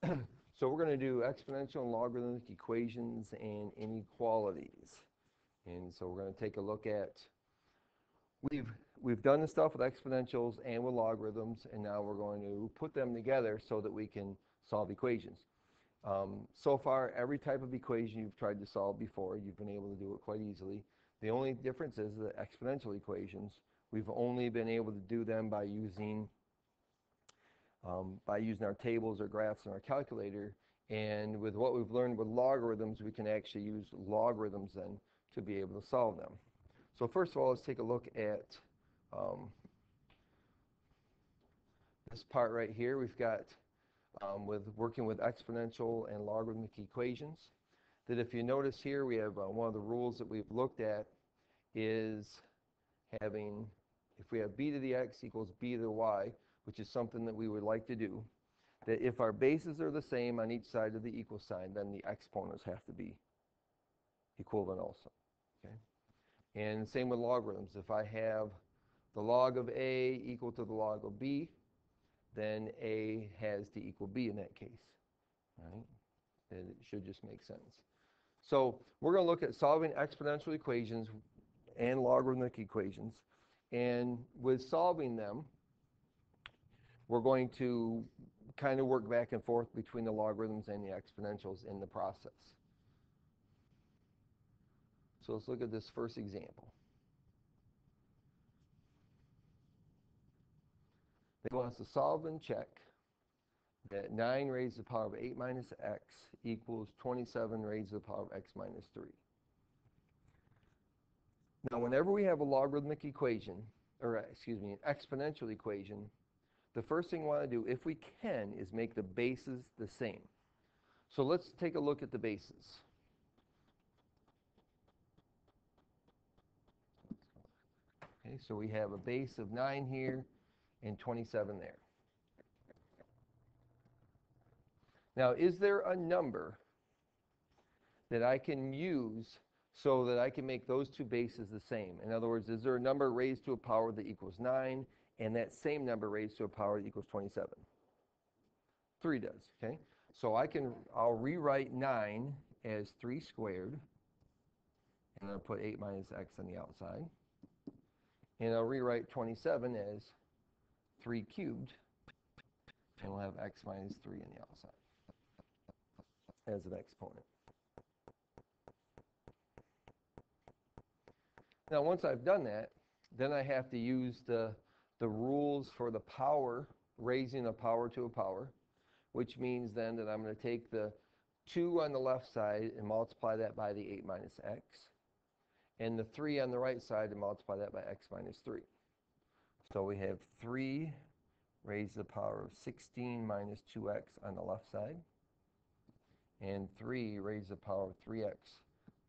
So we're going to do exponential and logarithmic equations and inequalities. And so we're going to take a look at, we've done the stuff with exponentials and with logarithms, and now we're going to put them together so that we can solve equations. So far, every type of equation you've tried to solve before, you've been able to do it quite easily. The only difference is the exponential equations. We've only been able to do them by using our tables or graphs in our calculator. And with what we've learned with logarithms, we can actually use logarithms then to be able to solve them. So first of all, let's take a look at this part right here. We've got with working with exponential and logarithmic equations, that if you notice here, we have one of the rules that we've looked at is having, if we have b to the x equals b to the y, which is something that we would like to do, that if our bases are the same on each side of the equal sign, then the exponents have to be equivalent also. Okay? And same with logarithms. If I have the log of a equal to the log of b, then a has to equal b in that case. Right? And it should just make sense. So we're going to look at solving exponential equations and logarithmic equations. And with solving them, we're going to kind of work back and forth between the logarithms and the exponentials in the process. So let's look at this first example. They want us to solve and check that 9 raised to the power of 8 minus x equals 27 raised to the power of x minus 3. Now, whenever we have a logarithmic equation, or excuse me, an exponential equation, the first thing we want to do, if we can, is make the bases the same. So let's take a look at the bases. Okay, so we have a base of 9 here and 27 there. Now, is there a number that I can use so that I can make those two bases the same? In other words, is there a number raised to a power that equals 9 and that same number raised to a power that equals 27? 3 does, okay? So I'll rewrite 9 as 3 squared, and I'll put 8 minus x on the outside. And I'll rewrite 27 as 3 cubed, and we'll have x minus 3 on the outside as an exponent. Now, once I've done that, then I have to use the rules for the power, raising a power to a power, which means then that I'm going to take the 2 on the left side and multiply that by the 8 minus x, and the 3 on the right side and multiply that by x minus 3. So we have 3 raised to the power of 16 minus 2x on the left side, and 3 raised to the power of 3x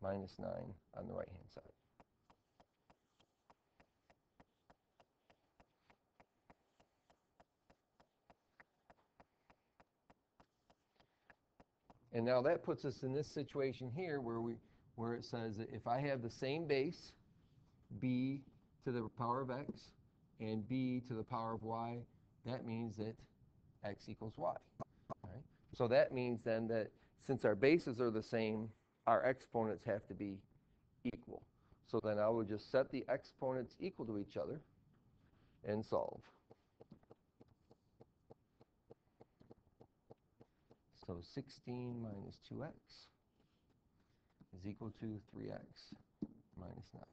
minus 9 on the right-hand side. And now that puts us in this situation here where it says that if I have the same base, b to the power of x and b to the power of y, that means that x equals y. Right? So that means then that since our bases are the same, our exponents have to be equal. So then I would just set the exponents equal to each other and solve. So 16 minus 2x is equal to 3x minus 9.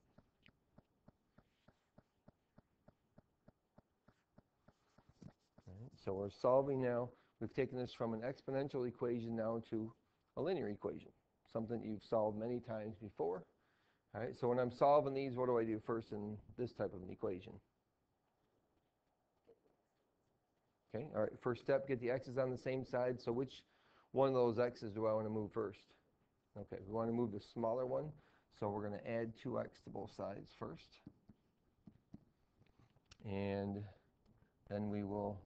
Right, so we're solving now. We've taken this from an exponential equation now to a linear equation, something that you've solved many times before. All right, so when I'm solving these, what do I do first in this type of an equation? Okay, all right, first step, get the x's on the same side. So which one of those x's do I want to move first? Okay, we want to move the smaller one, so we're going to add 2x to both sides first. And then we will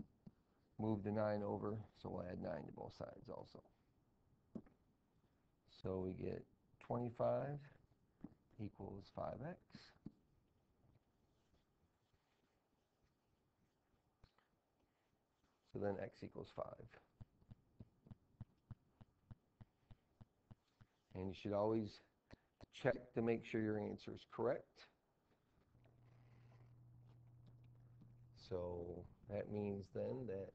move the 9 over, so we'll add 9 to both sides also. So we get 25 equals 5x. So then x equals 5. And you should always check to make sure your answer is correct. So that means then that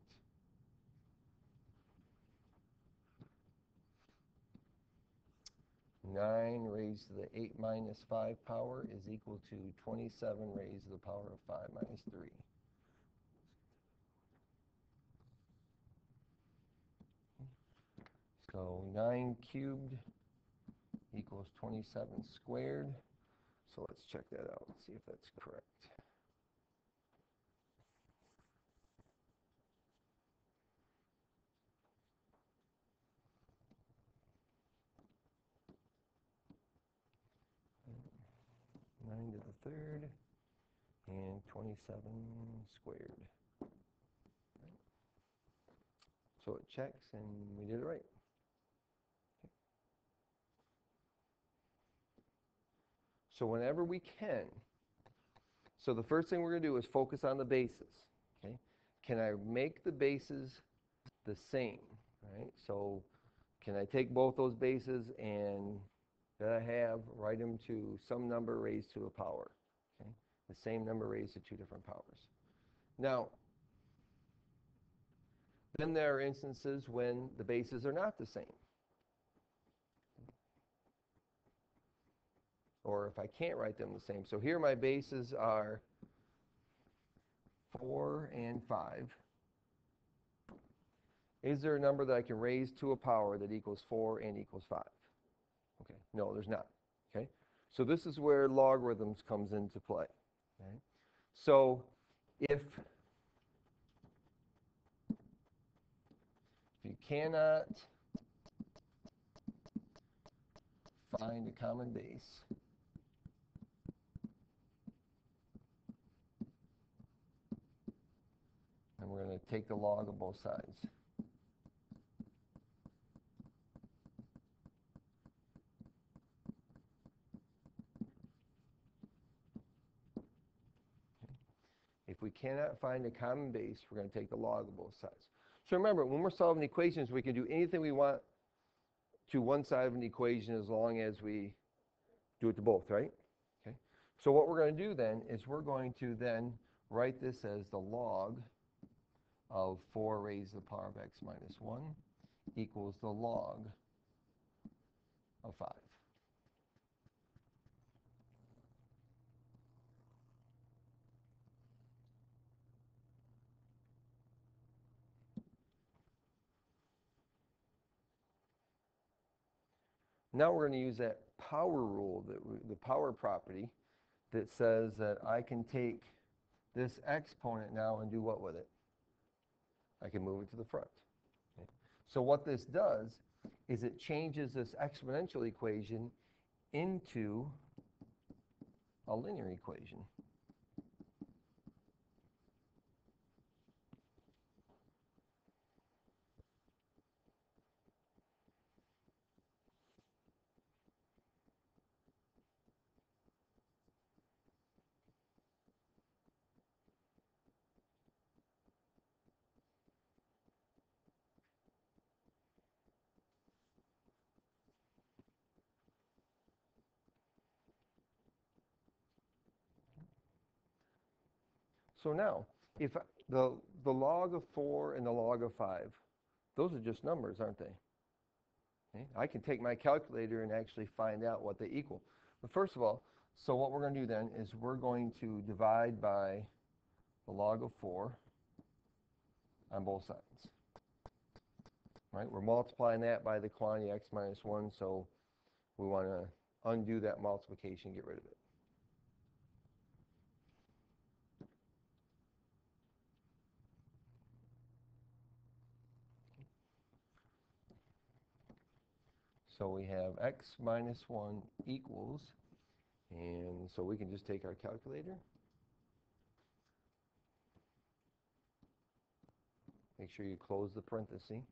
9 raised to the 8 minus 5 power is equal to 27 raised to the power of 5 minus 3. So 9 cubed equals 27 squared. So let's check that out and see if that's correct. Nine to the third and 27 squared. So it checks and we did it right. Okay. So whenever we can, so the first thing we're going to do is focus on the bases. Okay? Can I make the bases the same? Right? So can I take both those bases and that I have, write them to some number raised to a power? Okay? The same number raised to two different powers. Now, then there are instances when the bases are not the same. Or if I can't write them the same. So here my bases are 4 and 5. Is there a number that I can raise to a power that equals 4 and equals 5? Okay, no, there's not. Okay, so this is where logarithms comes into play. Okay? So if you cannot find a common base, then we're going to take the log of both sides. If we cannot find a common base, we're going to take the log of both sides. So remember, when we're solving equations, we can do anything we want to one side of an equation as long as we do it to both, right? Okay. So what we're going to do then is we're going to then write this as the log of 4 raised to the power of x minus 1 equals the log of 5. Now we're going to use that power rule, the power property, that says that I can take this exponent now and do what with it? I can move it to the front. Okay. So what this does is it changes this exponential equation into a linear equation. So now, if the log of 4 and the log of 5, those are just numbers, aren't they? Okay. I can take my calculator and actually find out what they equal. But first of all, so what we're going to do then is we're going to divide by the log of 4 on both sides. Right? We're multiplying that by the quantity x minus 1, so we want to undo that multiplication, get rid of it. So we have x minus 1 equals, and so we can just take our calculator. Make sure you close the parenthesis.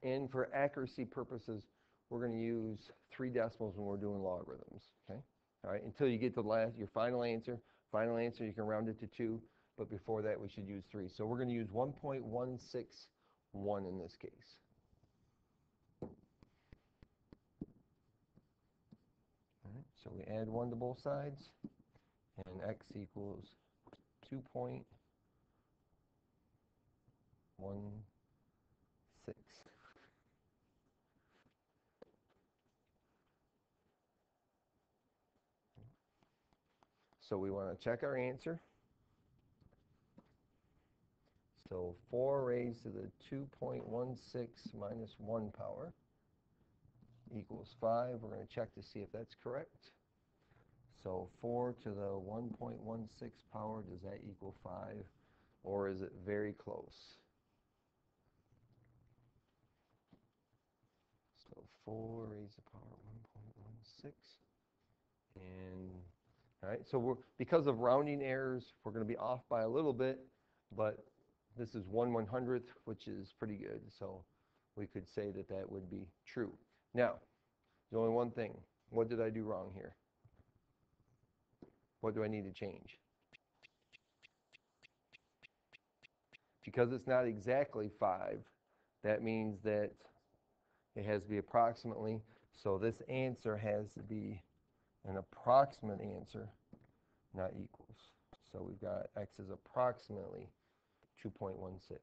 And for accuracy purposes, we're going to use 3 decimals when we're doing logarithms. Okay? All right, until you get to your final answer. Final answer, you can round it to 2. but before that we should use 3. So we're going to use 1.161 in this case. All right, so we add 1 to both sides, and x equals 2.16. So we want to check our answer. So 4 raised to the 2.16 minus 1 power equals 5. We're going to check to see if that's correct. So 4 to the 1.16 power, does that equal 5? Or is it very close? So 4 raised to the power 1.16. And, all right, so because of rounding errors, we're going to be off by a little bit, but this is 1/100th, which is pretty good. So we could say that that would be true. Now, there's only one thing. What did I do wrong here? What do I need to change? Because it's not exactly 5, that means that it has to be approximately. So this answer has to be an approximate answer, not equals. So we've got x is approximately 2.16.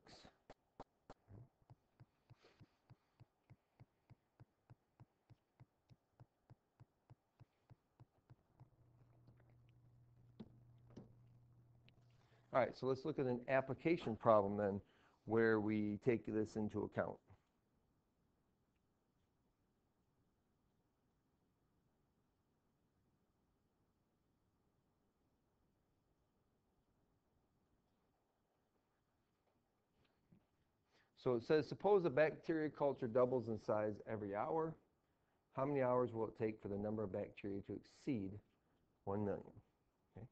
All right, so let's look at an application problem then where we take this into account. So it says, suppose a bacteria culture doubles in size every hour. How many hours will it take for the number of bacteria to exceed 1 million? Okay.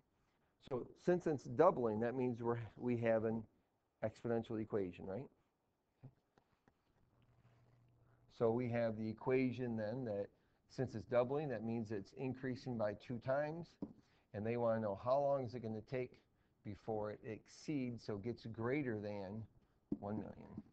So since it's doubling, that means we have an exponential equation, right? So we have the equation then that since it's doubling, that means it's increasing by 2 times. And they want to know how long is it going to take before it exceeds, so gets greater than 1 million.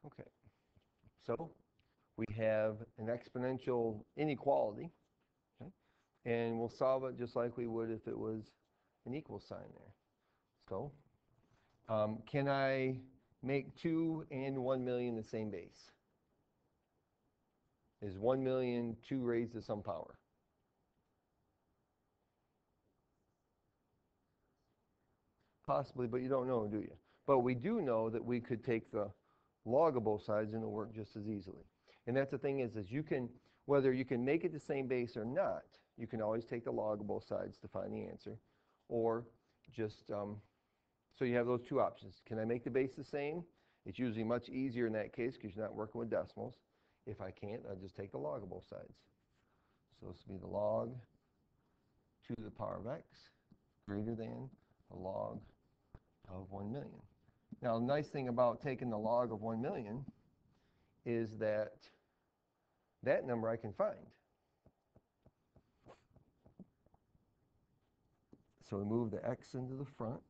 Okay, so we have an exponential inequality, okay? And we'll solve it just like we would if it was an equal sign there. So can I make 2 and 1 million the same base? Is 1 million 2 raised to some power? Possibly, but you don't know, do you? But we do know that we could take the log of both sides and it'll work just as easily. And that's the thing is you can, whether you can make it the same base or not, you can always take the log of both sides to find the answer. Or just, so you have those two options. Can I make the base the same? It's usually much easier in that case because you're not working with decimals. If I can't, I'll just take the log of both sides. So this will be the log to the power of x greater than the log of 1 million. Now, the nice thing about taking the log of 1 million is that that number I can find. So we move the x into the front.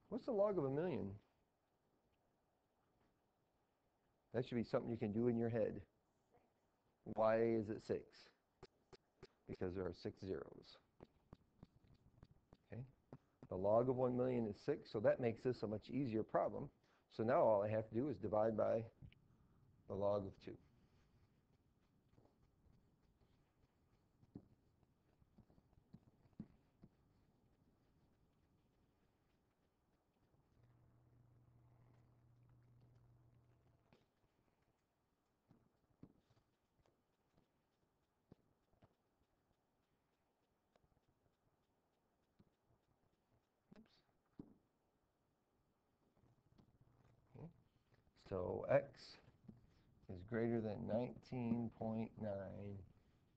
What's the log of 1 million? That should be something you can do in your head. Why is it 6? Because there are 6 zeros. Okay? The log of 1 million is 6, so that makes this a much easier problem. So now all I have to do is divide by the log of 2. So x is greater than 19.9,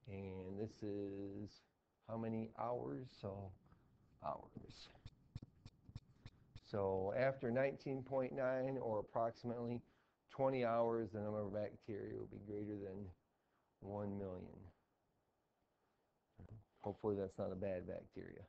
and this is how many hours? So hours. So after 19.9, or approximately 20 hours, the number of bacteria will be greater than 1 million. Hopefully that's not a bad bacteria.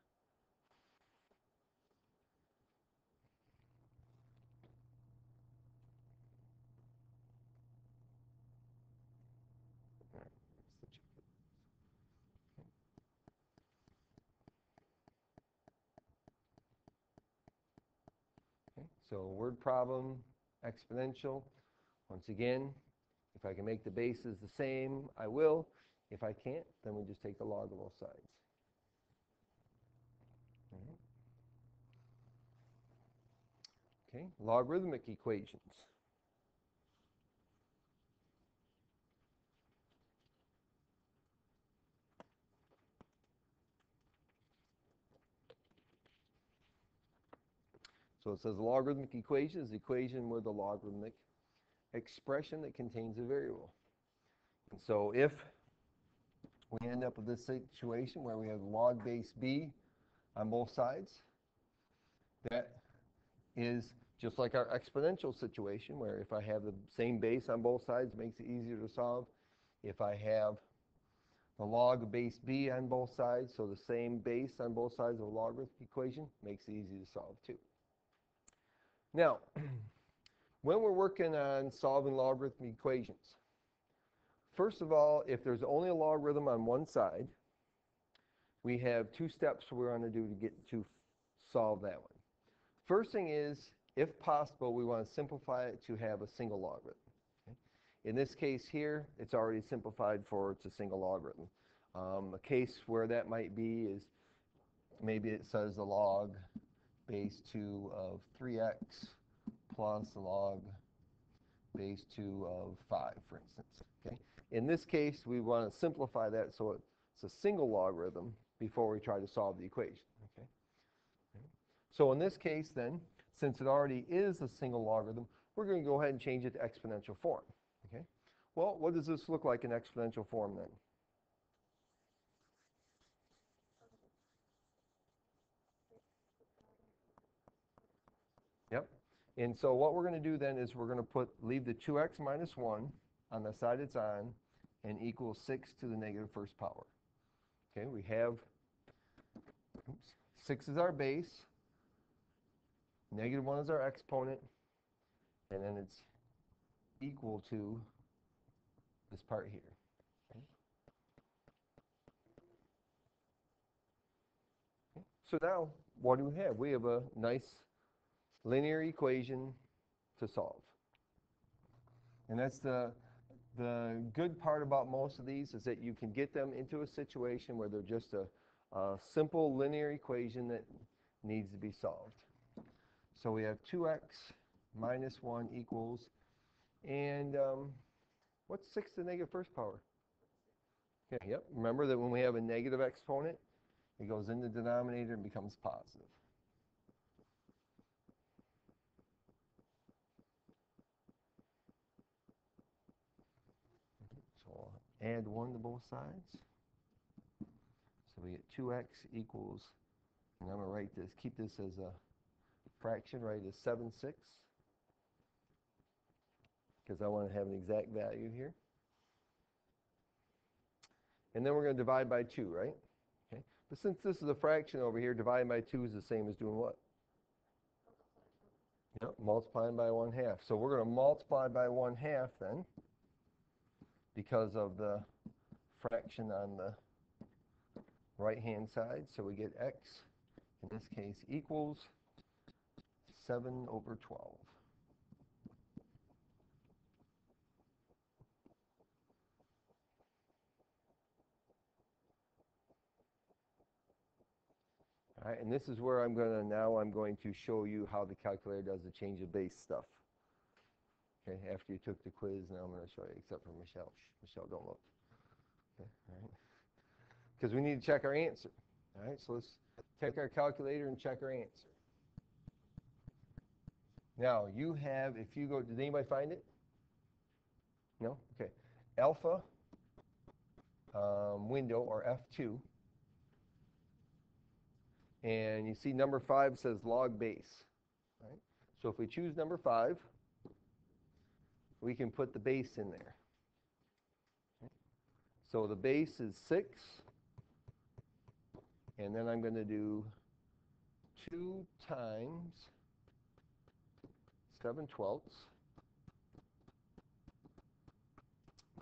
Okay, so word problem, exponential. Once again, if I can make the bases the same, I will. If I can't, then we just take the log of both sides. All right. Okay, logarithmic equations. So it says a logarithmic equation is the equation with a logarithmic expression that contains a variable. And so if we end up with this situation where we have log base b on both sides, that is just like our exponential situation, where if I have the same base on both sides, it makes it easier to solve. If I have the log of base b on both sides, so the same base on both sides of a logarithmic equation, makes it easy to solve too. Now, when we're working on solving logarithmic equations, first of all, if there's only a logarithm on one side, we have two steps we're going to do to get to solve that one. First thing is, if possible, we want to simplify it to have a single logarithm. Okay? In this case here, it's already simplified for it's a single logarithm. A case where that might be is maybe it says the log base 2 of 3x plus the log base 2 of 5, for instance. Okay? In this case, we want to simplify that so it's a single logarithm before we try to solve the equation. Okay? So in this case, then, since it already is a single logarithm, we're going to go ahead and change it to exponential form. Okay? Well, what does this look like in exponential form then? Yep. And so what we're going to do then is we're going to leave the 2x minus 1 on the side it's on and equals 6 to the negative first power. Okay, we have 6 is our base, negative 1 is our exponent, and then it's equal to this part here. Okay. Okay. So now, what do we have? We have a nice linear equation to solve. And that's the good part about most of these is that you can get them into a situation where they're just a simple linear equation that needs to be solved. So we have 2x minus 1 equals, and what's 6 to the negative first power? Okay, yep. Remember that when we have a negative exponent, it goes in the denominator and becomes positive. So I'll add 1 to both sides. So we get 2x equals, and I'm going to write this, keep this as a fraction, write it as 7/6, because I want to have an exact value here. And then we're going to divide by 2, right? Okay. But since this is a fraction over here, dividing by 2 is the same as doing what? Yep, multiplying by 1/2. So we're going to multiply by 1/2 then, because of the fraction on the right-hand side. So we get x, in this case, equals 7/12. All right, and this is where I'm going to show you how the calculator does the change of base stuff. Okay, after you took the quiz, now I'm going to show you, except for Michelle. Shh, Michelle, don't look. Okay, all right. Because we need to check our answer. All right, so let's take our calculator and check our answer. Now you have, if you go, did anybody find it? No? Okay. Alpha window, or F2. And you see number 5 says log base. Right? So if we choose number 5, we can put the base in there. Okay? So the base is 6. And then I'm going to do 2 times 7/12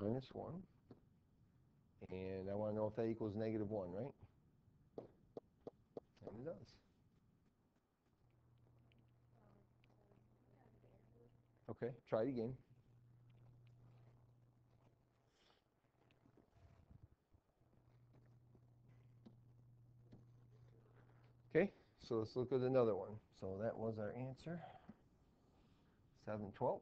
minus 1. And I want to know if that equals -1, right? And it does. Okay, try it again. Okay, so let's look at another one. So that was our answer, 7/12.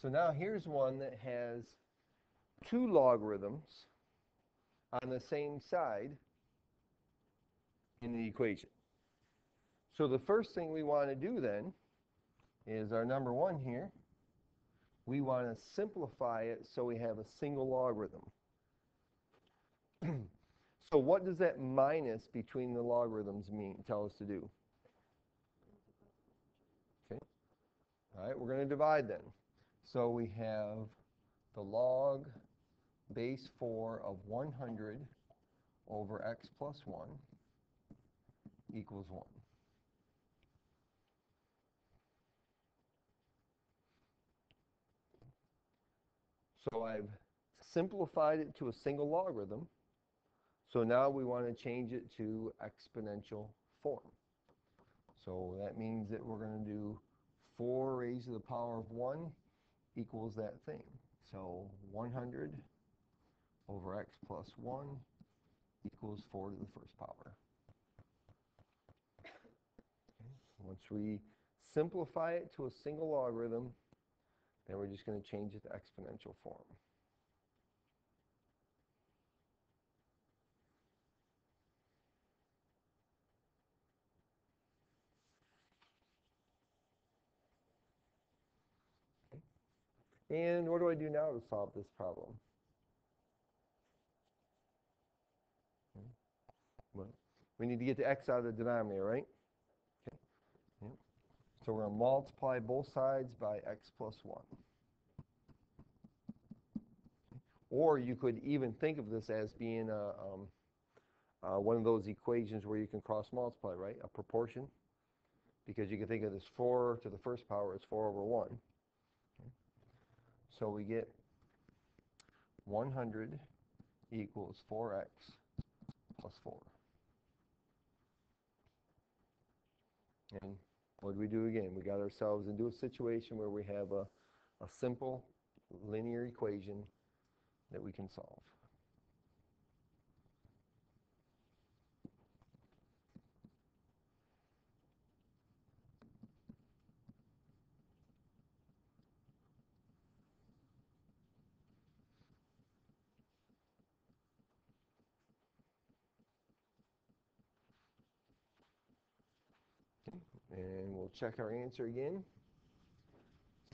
So now here's one that has 2 logarithms on the same side in the equation. So the first thing we want to do then is our number 1 here. We want to simplify it so we have a single logarithm. So what does that minus between the logarithms tell us to do? Okay. All right, we're going to divide then. So we have the log base 4 of 100 over x plus 1 equals 1. So I've simplified it to a single logarithm. So now we want to change it to exponential form. So that means that we're going to do 4 raised to the power of 1 equals that thing. So 100 over x plus 1 equals 4 to the first power. Okay. Once we simplify it to a single logarithm, then we're just going to change it to exponential form. And what do I do now to solve this problem? Well, we need to get the x out of the denominator, right? Okay. Yep. So we're going to multiply both sides by x plus 1. Or you could even think of this as being one of those equations where you can cross multiply, right? A proportion. Because you can think of this 4 to the first power as 4 over 1. Okay. So we get 100 equals 4x plus 4. And what do we do again? We got ourselves into a situation where we have a simple linear equation that we can solve. And we'll check our answer again.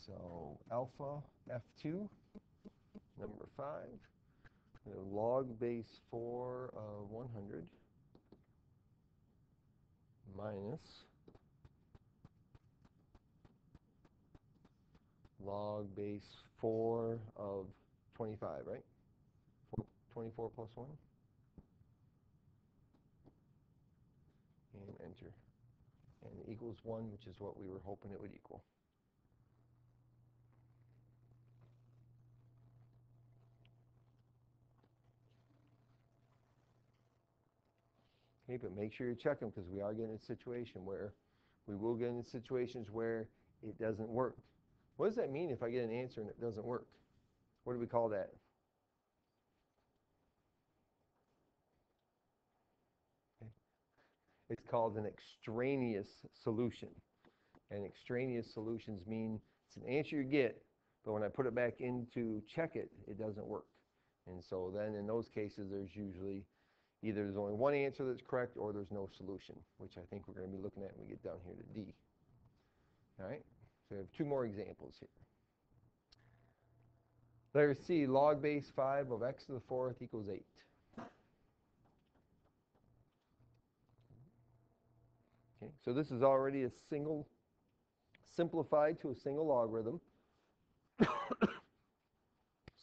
So alpha F2, number 5, log base 4 of 100 minus log base 4 of 25, right? 24 plus 1. And enter. And equals 1, which is what we were hoping it would equal. Okay, but make sure you check them because we are getting a situation where we will get into situations where it doesn't work. What does that mean if I get an answer and it doesn't work? What do we call that? Okay. It's called an extraneous solution. And extraneous solutions mean it's an answer you get, but when I put it back in to check it, it doesn't work. And so then in those cases, there's usually Either there's only one answer that's correct or there's no solution, which I think we're going to be looking at when we get down here to D. All right, so we have two more examples here. Letter C, log base 5 of x to the 4th equals 8. Okay, so this is already a single, simplified to a single logarithm.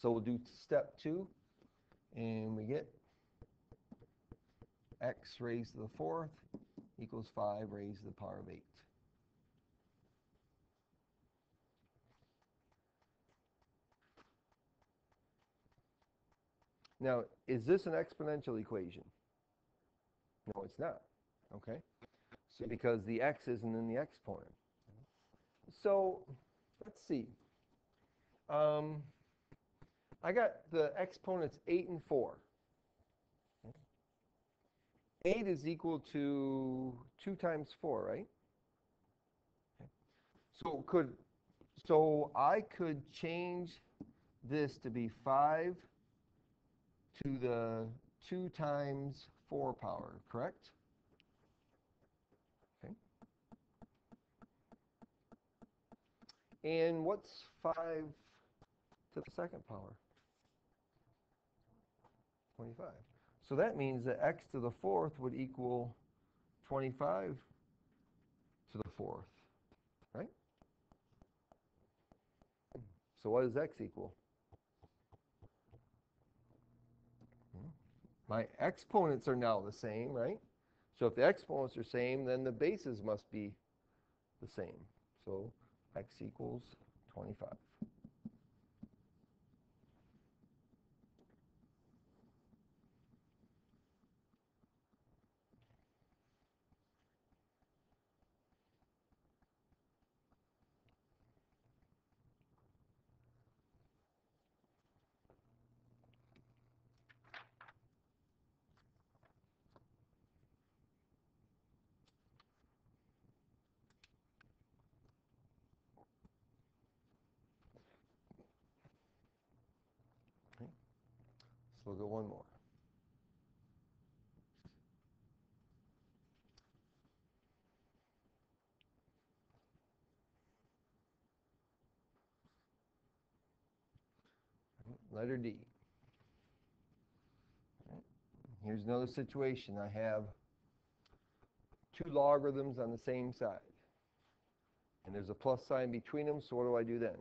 So we'll do step 2, and we get x raised to the 4th equals 5 raised to the power of 8. Now, is this an exponential equation? No, it's not. Okay? So because the x isn't in the exponent. So let's see. I got the exponents 8 and 4. 8 is equal to 2 times 4, right? So I could change this to be 5 to the 2 times 4 power, correct? Okay. And what's 5 to the second power? 25. So that means that x to the 4th would equal 25 to the 4th, right? So what does x equal? My exponents are now the same, right? So if the exponents are the same, then the bases must be the same. So x equals 25. Okay. Let's look at one more. Letter D. Right. Here's another situation. I have two logarithms on the same side. And there's a plus sign between them, so what do I do then?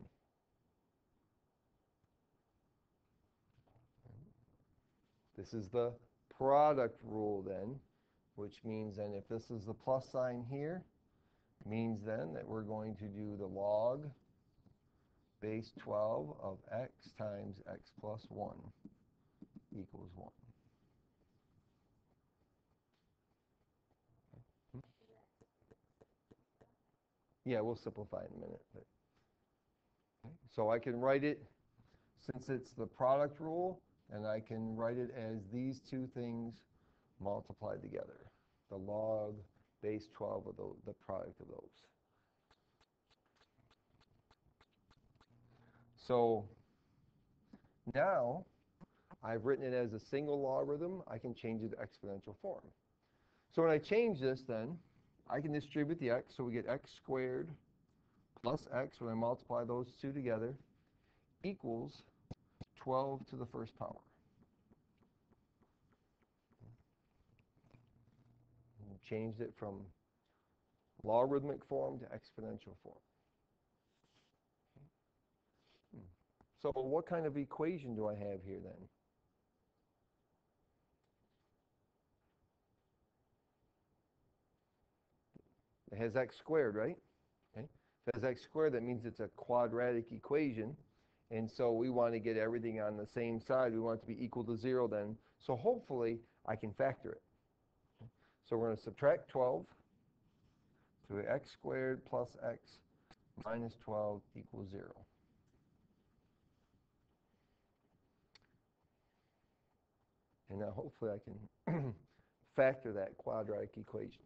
This is the product rule then, which means then if this is the plus sign here, means then that we're going to do the log base 12 of x times x plus 1 equals 1. Yeah, we'll simplify in a minute. But, okay. So I can write it, since it's the product rule, and I can write it as these two things multiplied together. The log base 12 of the product of those. So now I've written it as a single logarithm. I can change it to exponential form. So when I change this then, I can distribute the x, so we get x squared plus x when I multiply those two together equals 12 to the first power. And changed it from logarithmic form to exponential form. So what kind of equation do I have here then? It has x squared, right? Okay. If it has x squared, that means it's a quadratic equation. And so we want to get everything on the same side. We want it to be equal to 0 then. So hopefully I can factor it. So we're going to subtract 12. So x squared plus x minus 12 equals 0. And now hopefully I can factor that quadratic equation.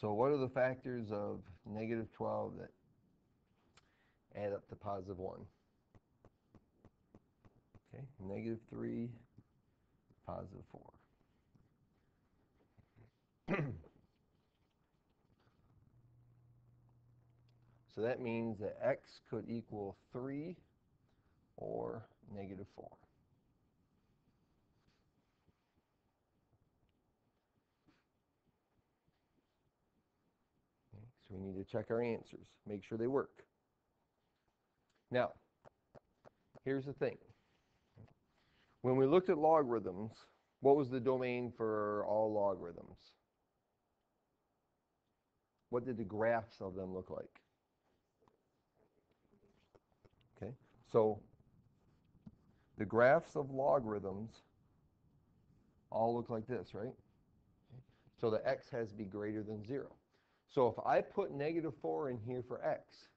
So what are the factors of negative 12 that add up to positive 1? Okay, negative 3, positive 4. So that means that x could equal 3 or negative 4. Okay, so we need to check our answers, make sure they work. Now, here's the thing. When we looked at logarithms, what was the domain for all logarithms? What did the graphs of them look like? Okay, so the graphs of logarithms all look like this, right? So the x has to be greater than 0. So if I put negative 4 in here for x,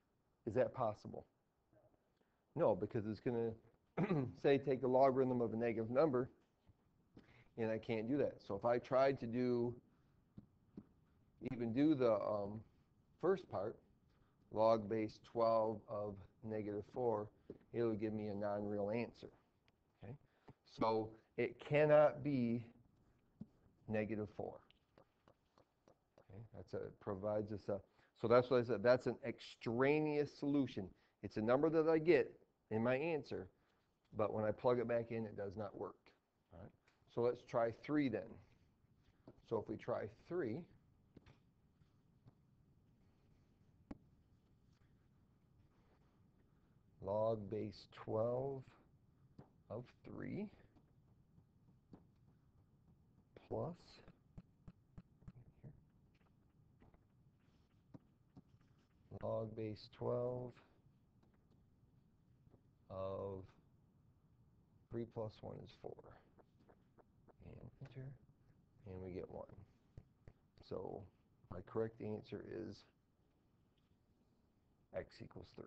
is that possible? No, because it's going to say take the logarithm of a negative number, and I can't do that. So if I tried to do the first part, log base 12 of negative 4, it'll give me a non-real answer. Okay? So it cannot be negative 4. Okay? Provides us a, so that's what I said, that's an extraneous solution. It's a number that I get in my answer, but when I plug it back in, it does not work. All right? So let's try 3 then. So if we try 3, log base 12 of 3 plus log base 12 of 3 plus 1 is 4. And enter, and we get 1. So my correct answer is x equals 3.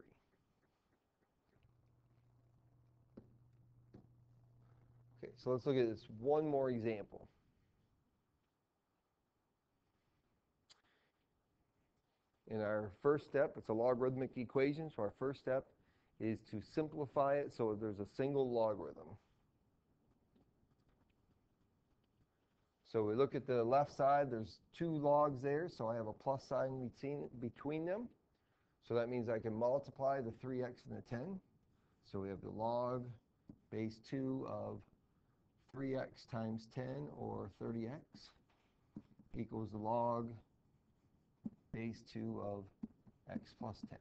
Okay, so let's look at this one more example. In our first step, it's a logarithmic equation, so our first step is to simplify it so there's a single logarithm. So we look at the left side, there's 2 logs there, so I have a plus sign between them. So that means I can multiply the 3x and the 10. So we have the log base 2 of 3x times 10, or 30x, equals the log base 2 of x plus 10.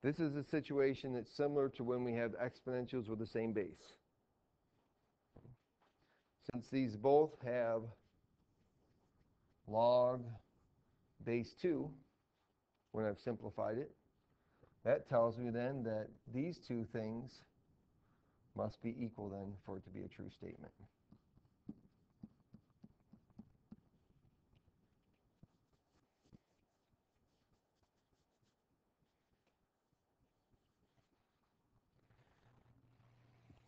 This is a situation that's similar to when we have exponentials with the same base. Since these both have log base 2, when I've simplified it, that tells me then that these two things must be equal then for it to be a true statement.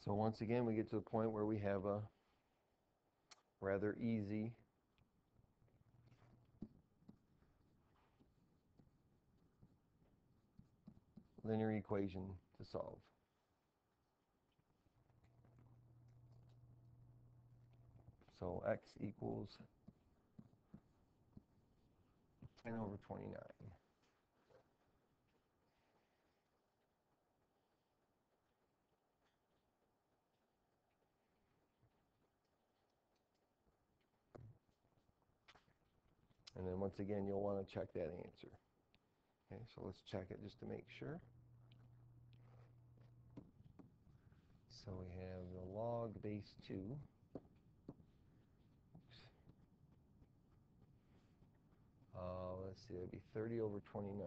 So once again, we get to the point where we have a rather easy linear equation to solve. So x equals 10 over 29. And then once again, you'll want to check that answer. Okay, so let's check it just to make sure. So we have the log base 2. Let's see, that would be 30 over 29.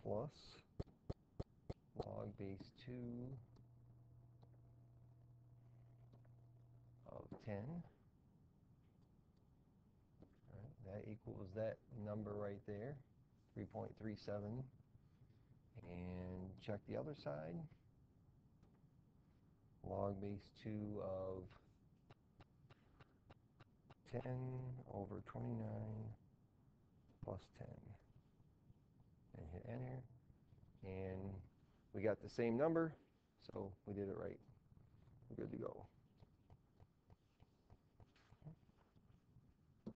Plus log base 2 of 10. All right, that equals that number right there, 3.37. And check the other side. log base 2 of 10 over 29 plus 10. And hit enter. And we got the same number, so we did it right. We're good to go.